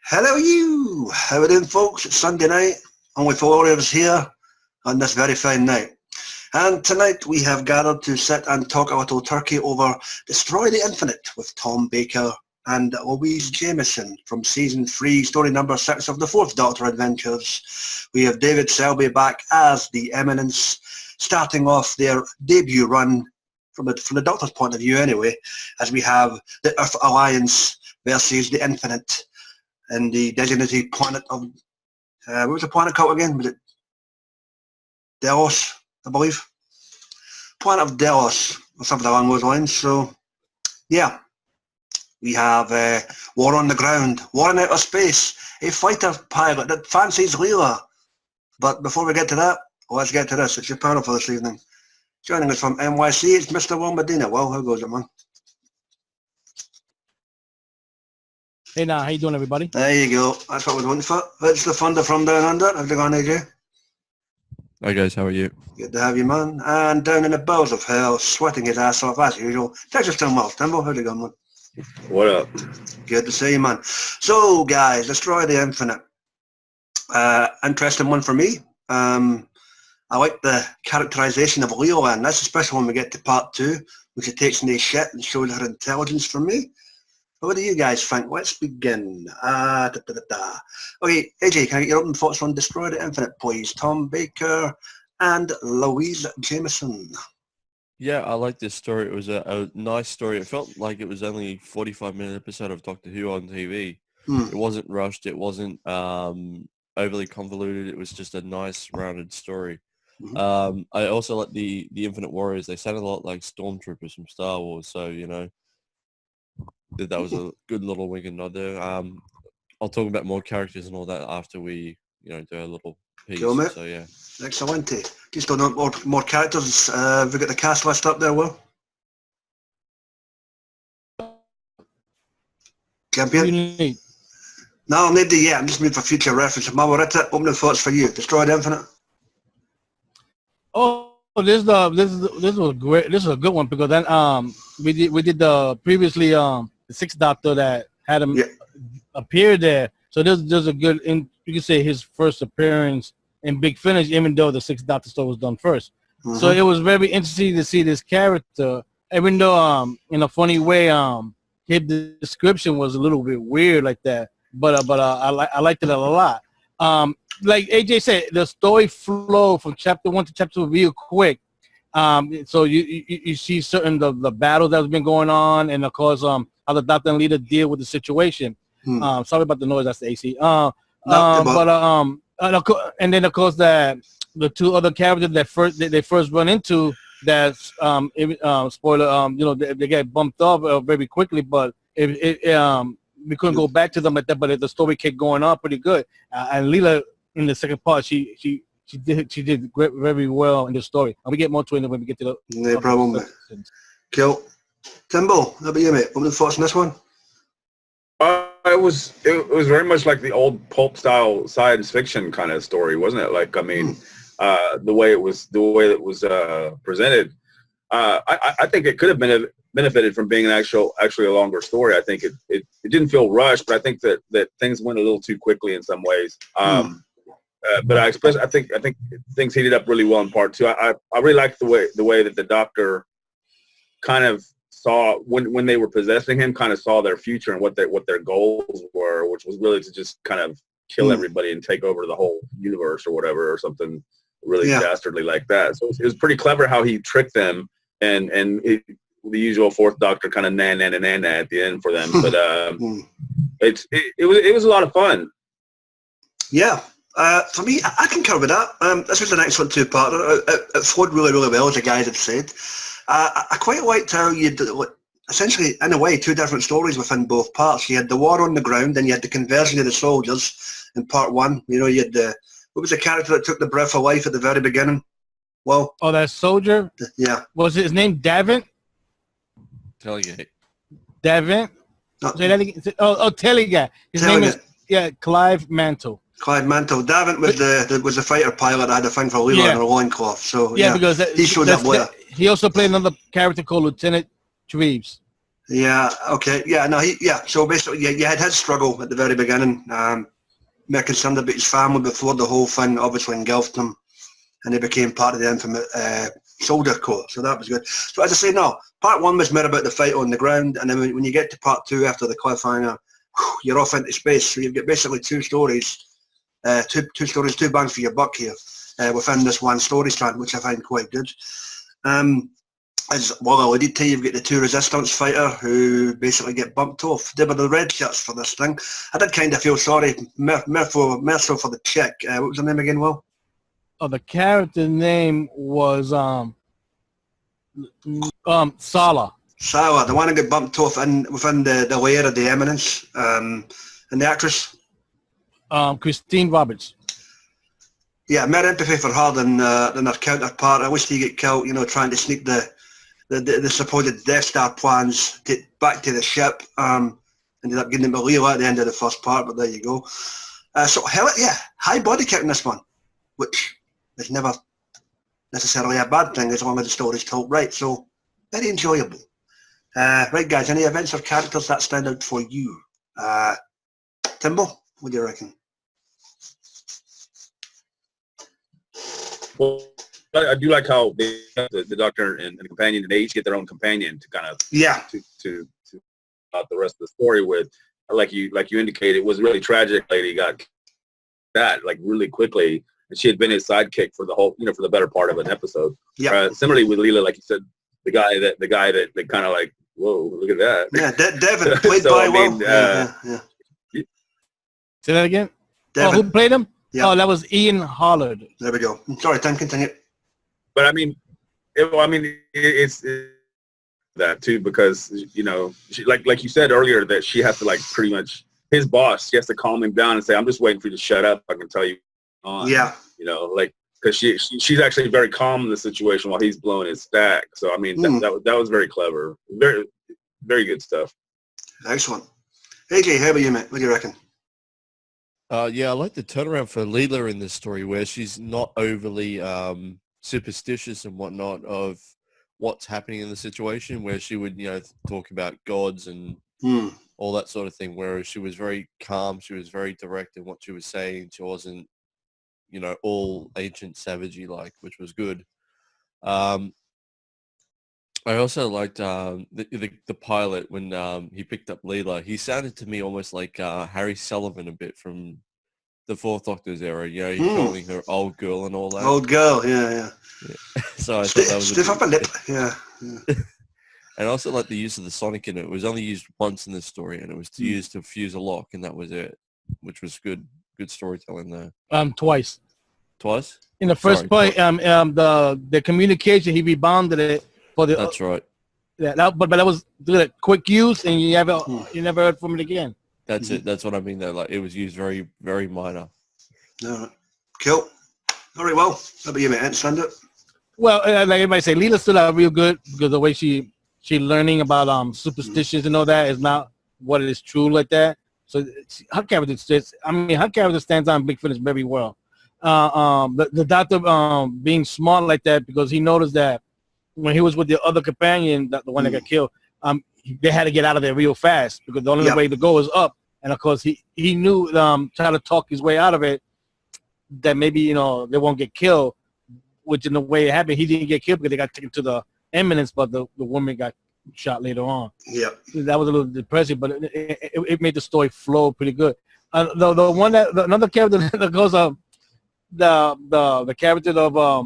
Hello you! How are you doing, folks? It's Sunday night, and with Warriors here on this very fine night. And tonight we have gathered to sit and talk a little turkey over Destroy the Infinite with Tom Bake Louis Jameson from Season 3, Story number 6 of the 4th Doctor Adventures. We have David Selby back as the Eminence, starting off their debut run from the Doctor's point of view anyway, as we have the Earth Alliance versus the Infinite and the designated planet of, what was the planet called again? Was it Delos, I believe? Planet of Delos, or something along those lines. So, yeah, we have War on the Ground, War in Outer Space, a fighter pilot that fancies Leela. But before we get to that, let's get to this. It's your panel for this evening. Joining us from NYC, it's Mr. Will Medina. Well, how goes it, man? Hey now, how you doing, everybody? There you go. That's what we're looking for. It's the Thunder from Down Under. How's it going, AJ? Hi guys, how are you? Good to have you, man. And down in the bowels of hell, sweating his ass off as usual, Texas Tim Wells. Timbo, how's it going, man? What up? Good to see you, man. So, guys, Destroy the Infinite. Interesting one for me. I like the characterization of Leolan. That's especially when we get to part 2, when she takes no shit and shows her intelligence from me. What do you guys think? Let's begin. Okay, AJ, can I get your opening thoughts on Destroy the Infinite, please? Tom Baker and Louise Jameson. Yeah, I like this story. It was a nice story. It felt like it was only 45-minute episode of Doctor Who on TV. It wasn't rushed. It wasn't overly convoluted. It was just a nice, rounded story. I also like the Infinite Warriors. They sounded a lot like stormtroopers from Star Wars, so, you know, that was a good little wink and nod there. I'll talk about more characters and all that after we, you know, do a little piece. Cool, mate. So yeah. Excellent. Just don't know more characters. Have we got the cast list up there, Will? Champion? No, I'll need the I'm just moving for future reference. Mawarita, opening thoughts for you. Destroy the Infinite. Oh, this was great. This is a good one because then we did the previously the 6th Doctor that had him appear there. So there's a good, you can say his first appearance in Big Finish, even though the 6th Doctor story was done first. So it was very interesting to see this character, even though in a funny way his description was a little bit weird like that. But I liked it a lot. Like AJ said, the story flow from chapter 1 to chapter 2 real quick. So you see certain the battles that's been going on, and of course how the Doctor and Leader deal with the situation. Sorry about the noise. That's the AC. And then of course that the 2 other characters that they first run into, that spoiler, you know, they get bumped off very quickly, but we couldn't go back to them like that. But the story kept going on pretty good. And Leela in the second part, she did very well in the story, and we get more to it when we get to the. No problem. Cool. Timbo, how about you, mate? What were the thoughts on this one? It was very much like the old pulp style science fiction kind of story, wasn't it? Like, I mean, the way it was presented. I think it could have been benefited from being actually a longer story. I think it didn't feel rushed, but I think that things went a little too quickly in some ways. But I think things heated up really well in part 2. I really liked the way that the Doctor kind of saw when they were possessing him, kind of saw their future and what their goals were, which was really to just kind of kill everybody and take over the whole universe or whatever, or something really dastardly like that. So it was pretty clever how he tricked them, and the usual 4th Doctor kind of na at the end for them. But it was a lot of fun. Yeah. For me, I concur with that. This was an excellent 2-parter. It flowed really, really well, as the guys had said. I quite liked how you did, essentially, in a way, 2 different stories within both parts. You had the war on the ground, and you had the conversion of the soldiers in part 1. You know, you had what was the character that took the breath of life at the very beginning? Well, oh, that soldier? Yeah. Was his name Davant? Telegate. Davant? Say that again. Oh, Telegate. His name is Clive Mantle. Clive Mantle. Davant was the fighter pilot that had a thing for Leela in a loincloth. So because he showed up later. He also played another character called Lieutenant Treves. Yeah. Okay. Yeah. No. So basically, you had his struggle at the very beginning. More concerned about his family before the whole thing obviously engulfed him, and he became part of the infamous soldier corps. So that was good. So as I say, no, part one was more about the fight on the ground, and then when you get to part two after the cliffhanger, you're off into space. So you've got basically two stories, two bangs for your buck here within this one story strand, which I find quite good. As well alluded to, you've got the two resistance fighter who basically get bumped off. They were the red shirts for this thing. I did kind of feel sorry, more so for the chick. What was her name again, Will? Oh, the character name was Sala. Sala, the one who got bumped off within the layer of the Eminence. And the actress? Christine Roberts. Yeah, more empathy for her than her counterpart. I wish he get killed, trying to sneak the supposed Death Star plans back to the ship. Ended up getting them a Leela at the end of the first part, but there you go. High body count in this one, which is never necessarily a bad thing as long as the story's told right. So very enjoyable. Right, guys, any events or characters that stand out for you? Timbo, what do you reckon? Well, I do like how the Doctor and the companion, they each get their own companion to kind of to about the rest of the story with. Like you indicated, it was really tragic. Lady got that like really quickly, and she had been his sidekick for the whole, for the better part of an episode. Yeah. Similarly with Leela, like you said, the guy that kind of like, whoa, look at that. Yeah, Devin played by Will. Say that again. Devin. Oh, who played him? Yeah. Oh, that was Ian Hollard. There we go. Sorry, Tim, continue. But it's that too, because she, like you said earlier, that she has to like pretty much his boss. She has to calm him down and say, "I'm just waiting for you to shut up. I can tell you on." Yeah. Because she's actually very calm in the situation while he's blowing his stack. So that was very clever. Very very good stuff. Excellent. AJ, how about you, mate? What do you reckon? Yeah, I like the turnaround for Leela in this story, where she's not overly superstitious and whatnot of what's happening in the situation, where she would, talk about gods and all that sort of thing, whereas she was very calm, she was very direct in what she was saying. She wasn't, all ancient savagey like, which was good. I also liked the pilot when he picked up Leela. He sounded to me almost like Harry Sullivan a bit from the Fourth Doctor's era. He's calling her old girl and all that. Old girl, yeah. So I thought that was stiff upper lip, yeah. And also like the use of the sonic in it. It was only used once in this story, and it was used to fuse a lock, and that was it, which was good storytelling there. Twice. Twice? In the first point, the communication, he rebounded it. That's right. Yeah, but that was good quick use, and you never heard from it again. That's it. That's what I mean. Though, like it was used very, very minor. All right. Cool. Very well. How about you, mate? Send it. Well, like everybody say, Leela stood out real good because the way she learning about superstitions and all that is not what it is true like that. So her character stands on Big Finish very well. The Doctor being smart like that because he noticed that when he was with the other companion, the one that got killed, they had to get out of there real fast because the only way to go is up. And of course, he knew trying to talk his way out of it that maybe they won't get killed. Which in the way it happened, he didn't get killed because they got taken to the Eminence, but the woman got shot later on. Yeah, that was a little depressing, but it made the story flow pretty good. Another character that goes the character of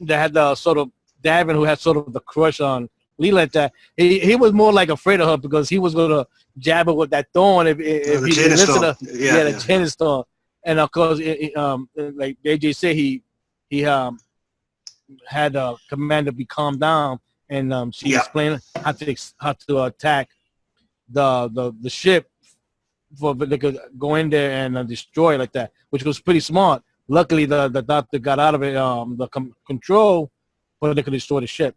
that had the sort of Davin, who had sort of the crush on Leela at that, he was more like afraid of her because he was going to jab her with that thorn if he didn't listen to her. Yeah, the tennis stone. And of course, like AJ said, he had a commander be calmed down, and she explained how to attack the ship for they could go in there and destroy it like that, which was pretty smart. Luckily, the Doctor got out of it, the control, but they could destroy the ship.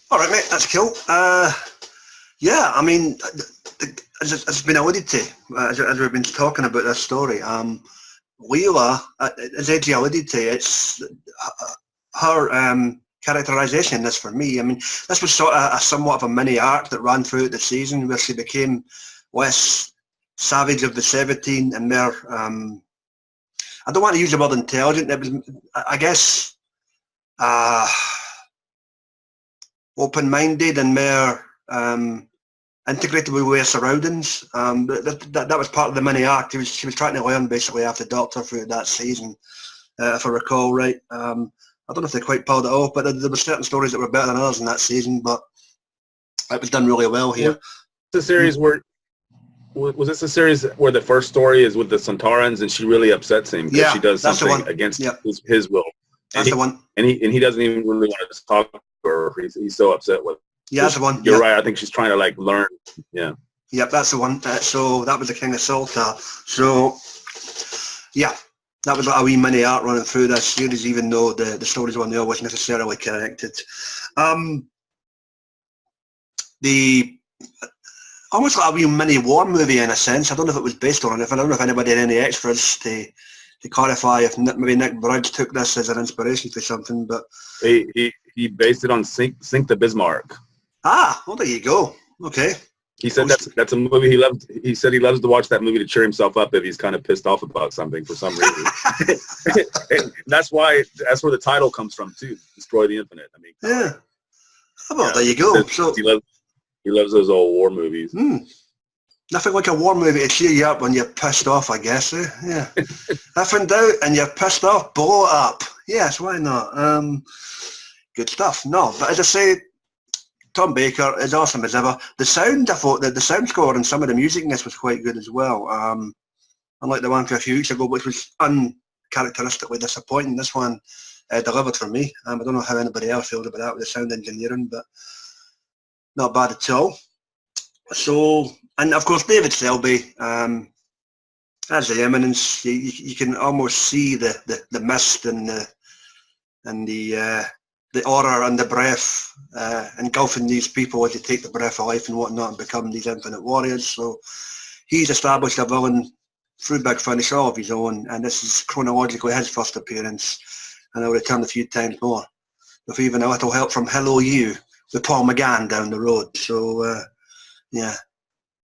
All right, mate, that's cool. Yeah, I mean, as it's been alluded to, as we've been talking about this story, Leela, as AJ alluded to, it's her characterization in this for me. I mean, this was sort of somewhat of a mini arc that ran throughout the season where she became less savage of the 17 and more, I don't want to use the word intelligent, it was, I guess, open-minded and more integrated with her surroundings. That was part of the mini arc. She was trying to learn basically after Doctor through that season, if I recall right. I don't know if they quite pulled it off, but there were certain stories that were better than others in that season, but it was done really well here. The series where was this a series where the first story is with the Centaurans and she really upsets him because she does something against his will? That's the one. And he doesn't even really want to talk to her. He's so upset with. Yeah, that's the one. You're right. I think she's trying to like learn. Yeah. Yep, that's the one. So that was the King of Salta. So yeah, that was like a wee mini arc running through this series, even though the stories weren't always necessarily connected. The almost like a wee mini war movie in a sense. I don't know if it was based on it. I don't know if anybody had any extras to clarify if maybe Nick Briggs took this as an inspiration for something, but he based it on Sink the Bismarck. Ah, well there you go. Okay. He said that's a movie he loves. He said he loves to watch that movie to cheer himself up if he's kind of pissed off about something for some reason. that's where the title comes from too. Destroy the Infinite. I mean, yeah. Well, there you go. So he loves those old war movies. Nothing like a war movie to cheer you up when you're pissed off, I guess. Eh? Yeah. If in doubt and you're pissed off, blow it up. Yes, why not? Good stuff. No, but as I say, Tom Baker is awesome as ever. The sound, I thought that the sound score and some of the music in this was quite good as well. Unlike the one for a few weeks ago, which was uncharacteristically disappointing, this one delivered for me. I don't know how anybody else feels about that with the sound engineering, but not bad at all. So, and of course David Selby, as the Eminence, you can almost see the mist and the aura and the breath engulfing these people as they take the breath of life and whatnot and become these infinite warriors. So he's established a villain through Big Finish all of his own, and this is chronologically his first appearance, and he'll return a few times more, with even a little help from Hello You with Paul McGann down the road. So yeah,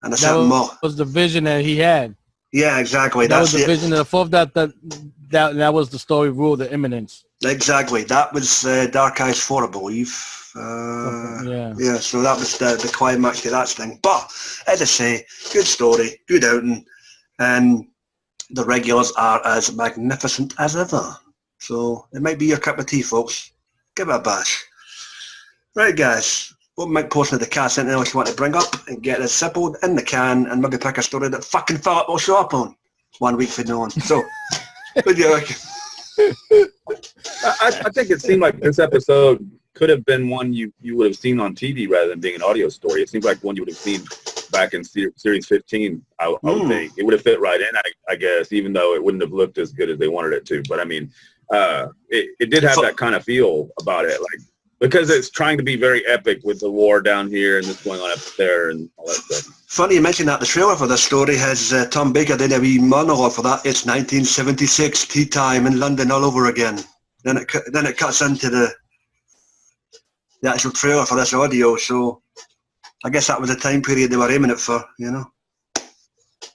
and a certain more. Was the vision that he had. Yeah, exactly. That was the vision of the fourth. That was the story rule, the Eminence. Exactly. That was Dark Eyes 4, I believe. Yeah, so that was the climax to that thing. But, as I say, good story, good outing, and the regulars are as magnificent as ever. So, it might be your cup of tea, folks. Give it a bash. Right, guys. What might portion of the cast anything else you want to bring up and get this simple in the can and maybe pick a story that fucking Philip will show up on 1 week from now on. So, what do you reckon? I think it seemed like this episode could have been one you would have seen on TV rather than being an audio story. It seems like one you would have seen back in Series 15, I would think. It would have fit right in, I guess, even though it wouldn't have looked as good as they wanted it to. But, I mean, it did have that kind of feel about it, like, because it's trying to be very epic with the war down here and this going on up there and all that stuff. Funny you mentioned that. The trailer for this story has Tom Baker did a wee monologue for that. It's 1976, tea time in London all over again. Then it cuts into the actual trailer for this audio. So I guess that was the time period they were aiming it for, you know.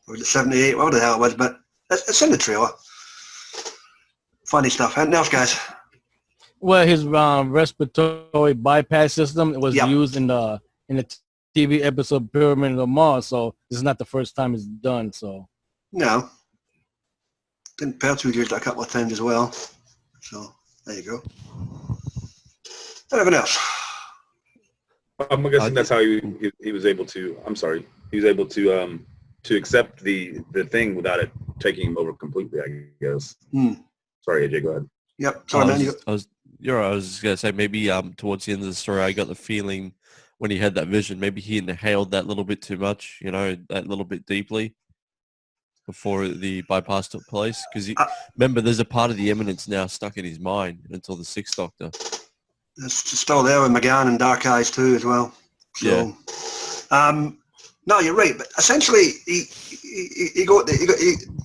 Or was it 78? Whatever the hell it was, but it's in the trailer. Funny stuff. Anything else, guys? Well, his respiratory bypass system was used in the TV episode Pyramid of Mars, so this is not the first time it's done. So no, didn't Pertwee used it a couple of times as well. So there you go. Anything else? I'm guessing that's how he was able to. I'm sorry, he was able to accept the thing without it taking him over completely, I guess. Sorry, AJ, go ahead. Yep. Sorry, man. I was just gonna say maybe towards the end of the story, I got the feeling when he had that vision, maybe he inhaled that little bit too much, you know, that little bit deeply before the bypass took place. Because remember, there's a part of the Eminence now stuck in his mind until the Sixth Doctor. It's still there with McGann and Dark Eyes too as well. So, yeah. No, you're right. But essentially, he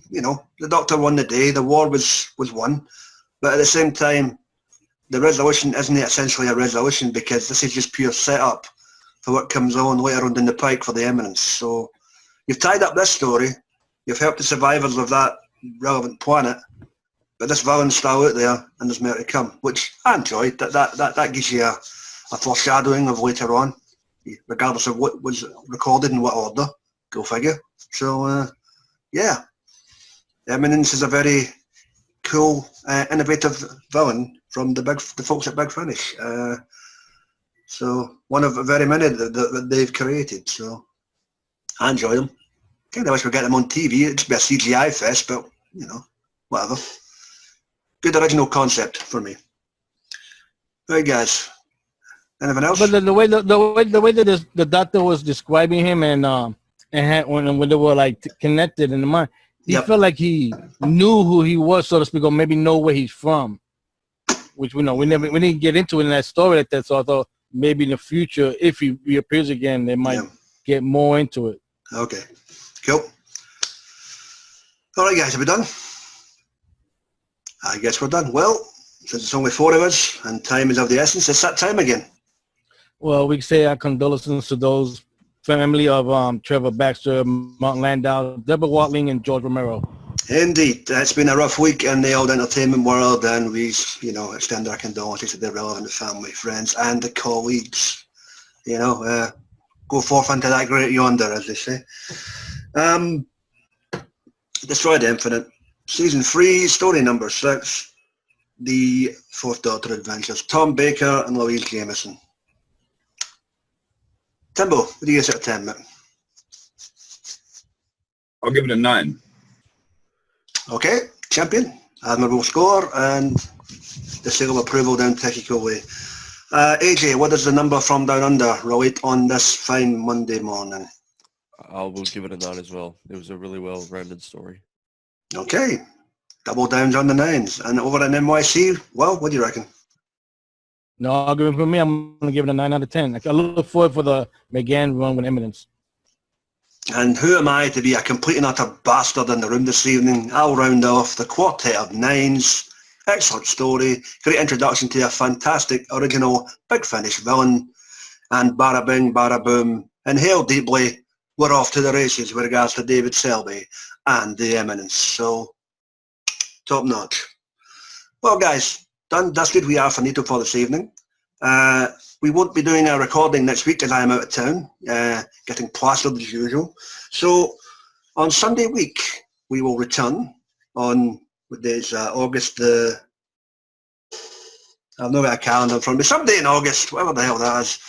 you know, the Doctor won the day. The war was won, but at the same time, the resolution isn't essentially a resolution, because this is just pure setup for what comes on later on in the pike for the Eminence. So you've tied up this story, you've helped the survivors of that relevant planet, but this villain's still out there and there's more to come, which I enjoyed. That gives you a foreshadowing of later on, regardless of what was recorded in what order. Go figure. So yeah, Eminence is a very cool, innovative villain from the folks at Big Finish. So one of very many that they've created. So I enjoy them. Kind of wish we get them on TV. It'd be a CGI fest, but you know, whatever. Good original concept for me. Right, guys. Anything else? But the way that the doctor was describing him and when they were like connected in the mind, he felt like he knew who he was, so to speak, or maybe know where he's from. Which we didn't get into it in that story like that. So I thought maybe in the future, if he reappears again, they might get more into it. Okay, cool. All right, guys, are we done? I guess we're done. Well, since it's only 4 of us and time is of the essence, it's that time again. Well, we say our condolences to those family of Trevor Baxter, Martin Landau, Deborah Watling, and George Romero. Indeed, it's been a rough week in the old entertainment world, and we, extend our condolences to the relevant family, friends, and the colleagues. Go forth into that great yonder, as they say. Destroy the Infinite, Season 3, Story number 6, The Fourth Doctor Adventures, Tom Baker and Louis Jameson. Timbo, what do you get out of 10, mate? I'll give it a 9. Okay, champion, admirable score, and the seal of approval down technical way. AJ, what does the number from Down Under relate on this fine Monday morning? I will give it a 9 as well. It was a really well-rounded story. Okay, double downs on the 9s. And over in NYC, well, what do you reckon? No argument for me. I'm going to give it a 9 out of 10. I look forward for the McGann run with Eminence. And who am I to be a complete and utter bastard in the room this evening? I'll round off the quartet of 9s. Excellent story, great introduction to a fantastic original Big Finish villain, and bada bing, bada boom, inhale deeply, we're off to the races with regards to David Selby and the Eminence. So, top notch. Well, guys, done dusted we are finito for this evening. We won't be doing a recording next week as I am out of town, getting plastered as usual. So, on Sunday week, we will return on, what day is August the... I've not got a calendar in front of me. Some day in August, whatever the hell that is.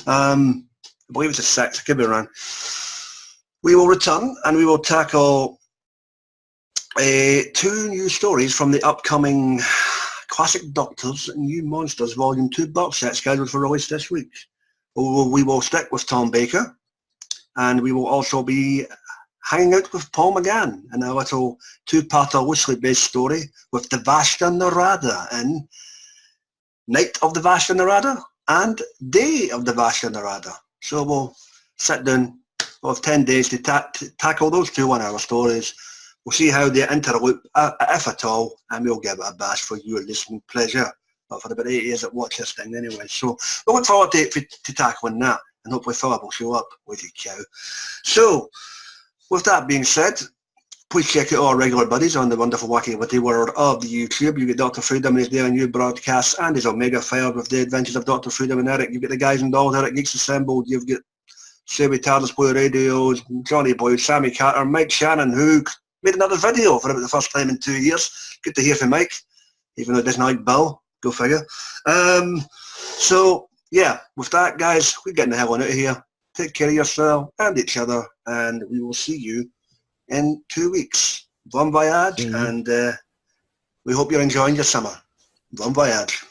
I believe it's the 6th, I could be wrong. We will return and we will tackle 2 new stories from the upcoming Classic Doctors and New Monsters Volume 2 box set scheduled for release this week. We will stick with Tom Baker, and we will also be hanging out with Paul McGann in a little 2-parter loosely based story with the Vashta Narada in Night of the Vashta Narada and Day of the Vashta Narada. So we'll sit down, we'll have 10 days to tackle those 2 1-hour stories. We'll see how they interloop, if at all, and we'll give it a bash for your listening pleasure. But for about 8 years that watch this thing anyway. So we look forward to tackling that, and hopefully Philip will show up with you, cow. So, with that being said, please check out our regular buddies on the wonderful, wacky, witty world of the YouTube. You get Dr. Freedom and his daily new broadcasts and his Omega Fire with the adventures of Dr. Freedom and Eric. You get the guys and dolls, Eric Geeks Assembled. You've got Sammy Tardis Boy Radios, Johnny Boy, Sammy Carter, Mike Shannon, who made another video for about the first time in 2 years. Good to hear from Mike, even though it doesn't like Bill. Go figure. So, yeah, with that, guys, we're getting the hell on out of here. Take care of yourself and each other, and we will see you in 2 weeks. Bon voyage, and we hope you're enjoying your summer. Bon voyage.